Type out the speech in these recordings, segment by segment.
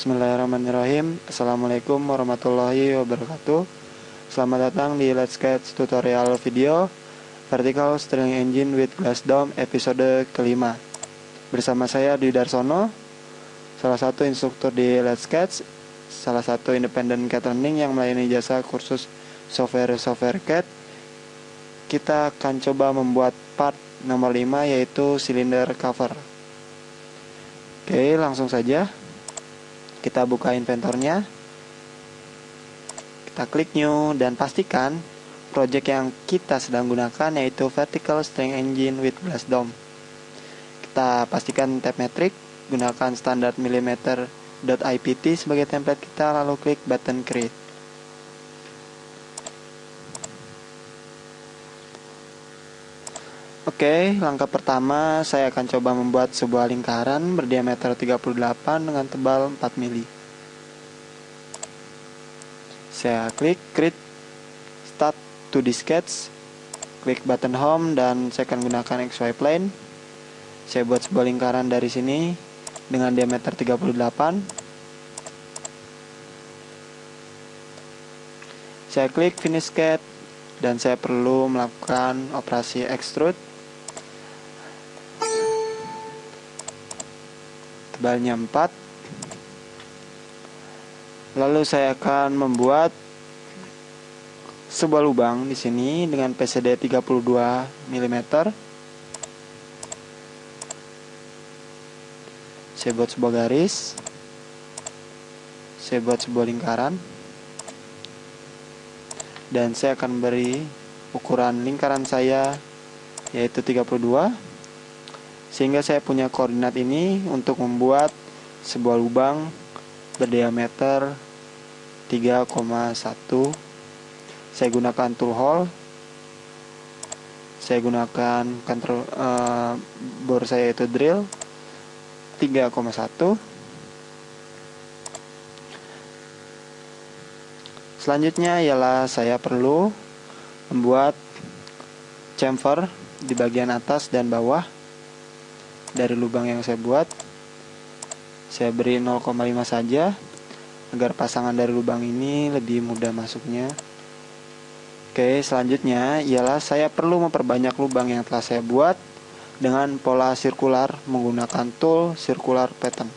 Bismillahirrahmanirrahim. Assalamualaikum warahmatullahi wabarakatuh. Selamat datang di Let's Sketch tutorial video Vertical String Engine with Glass Dome episode kelima. Bersama saya Dwi Darsono, salah satu instruktur di Let's Sketch, salah satu independent CAD learning yang melayani jasa kursus software CAD. Kita akan coba membuat part nomor 5, yaitu cylinder cover. Oke, langsung saja kita buka inventornya, kita klik new, dan pastikan project yang kita sedang gunakan yaitu Vertical String Engine with Glass Dome. Kita pastikan tab metrik, gunakan standar mm.ipt sebagai template kita, lalu klik button create. Oke, langkah pertama saya akan coba membuat sebuah lingkaran berdiameter 38 dengan tebal 4 mm. Saya klik create start 2D sketch, klik button home, dan saya akan gunakan XY plane. Saya buat sebuah lingkaran dari sini dengan diameter 38. Saya klik finish sketch dan saya perlu melakukan operasi extrude. Tebalnya 4. Lalu saya akan membuat sebuah lubang di sini dengan PCD 32 mm. Saya buat sebuah garis. Saya buat sebuah lingkaran. Dan saya akan beri ukuran lingkaran saya yaitu 32. Sehingga saya punya koordinat ini untuk membuat sebuah lubang berdiameter 3,1. Saya gunakan tool hole. Saya gunakan bor saya itu drill 3,1. Selanjutnya ialah saya perlu membuat chamfer di bagian atas dan bawah dari lubang yang saya buat. Saya beri 0,5 saja agar pasangan dari lubang ini lebih mudah masuknya. Oke, selanjutnya ialah saya perlu memperbanyak lubang yang telah saya buat dengan pola sirkular menggunakan tool circular pattern.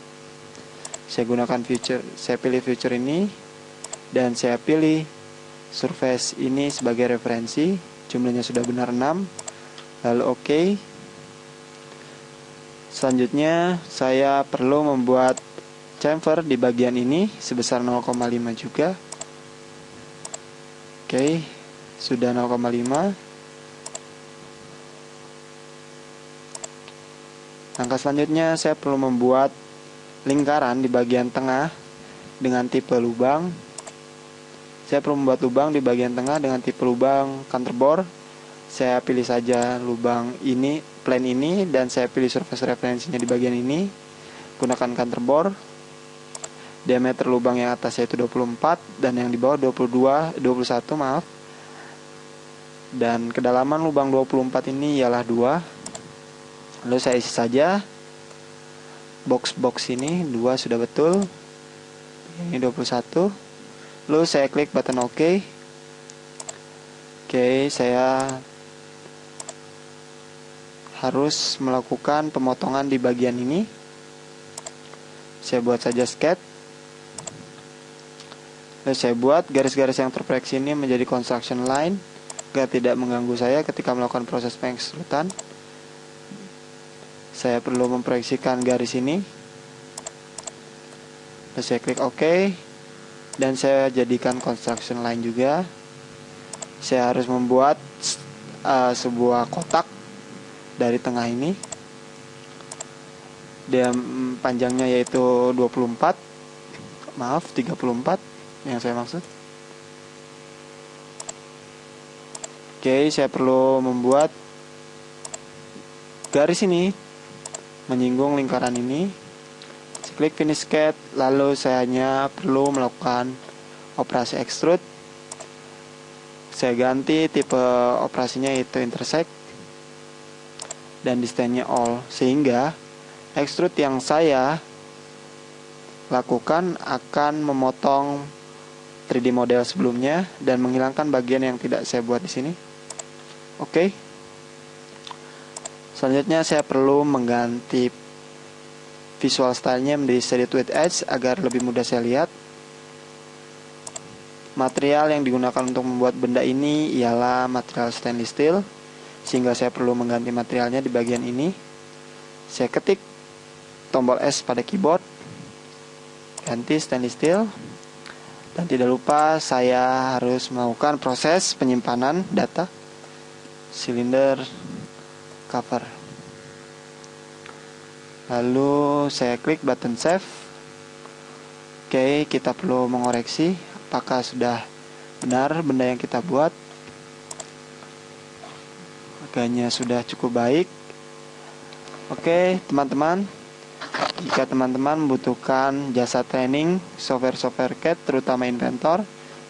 Saya gunakan feature, saya pilih feature ini dan saya pilih surface ini sebagai referensi. Jumlahnya sudah benar 6. Lalu oke. Selanjutnya saya perlu membuat chamfer di bagian ini sebesar 0,5 juga. Oke, sudah 0,5. Langkah selanjutnya saya perlu membuat lingkaran di bagian tengah dengan tipe lubang. Saya perlu membuat lubang di bagian tengah dengan tipe lubang counterbore. Saya pilih saja lubang ini, plane ini, dan saya pilih surface referensinya di bagian ini. Gunakan counterbore. Diameter lubang yang atas yaitu 24 dan yang di bawah 21 maaf. Dan kedalaman lubang 24 ini ialah 2. Lalu saya isi saja box ini 2 sudah betul. Ini 21. Lalu saya klik button OK. Oke, saya harus melakukan pemotongan di bagian ini. Saya buat saja sketch. Lalu saya buat garis-garis yang terproyeksi ini menjadi construction line agar tidak mengganggu saya ketika melakukan proses pengekstrudan. Saya perlu memproyeksikan garis ini. Lalu saya klik OK. Dan saya jadikan construction line juga. Saya harus membuat sebuah kotak dari tengah ini. Dia panjangnya yaitu 24. Maaf, 34 yang saya maksud. Oke, saya perlu membuat garis ini menyinggung lingkaran ini. Saya klik finish sketch, lalu saya hanya perlu melakukan operasi extrude. Saya ganti tipe operasinya yaitu intersect dan distance-nya all, sehingga extrude yang saya lakukan akan memotong 3D model sebelumnya dan menghilangkan bagian yang tidak saya buat di sini. Oke. Selanjutnya saya perlu mengganti visual stylenya menjadi shaded with edge agar lebih mudah saya lihat. Material yang digunakan untuk membuat benda ini ialah material stainless steel, sehingga saya perlu mengganti materialnya di bagian ini. Saya ketik tombol S pada keyboard, ganti stainless steel, dan tidak lupa saya harus melakukan proses penyimpanan data silinder cover. Lalu saya klik button save. Oke, kita perlu mengoreksi apakah sudah benar benda yang kita buat. Harganya sudah cukup baik. Oke, teman-teman, jika teman-teman membutuhkan jasa training software CAD terutama Inventor,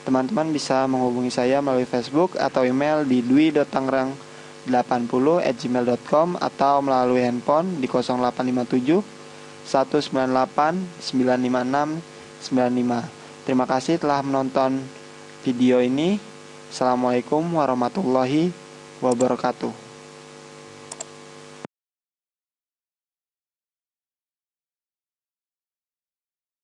teman-teman bisa menghubungi saya melalui Facebook atau email di dwi.tangerang80@gmail.com atau melalui handphone di 0857 198 956 95. Terima kasih telah menonton video ini. Assalamualaikum warahmatullahi wabarakatuh.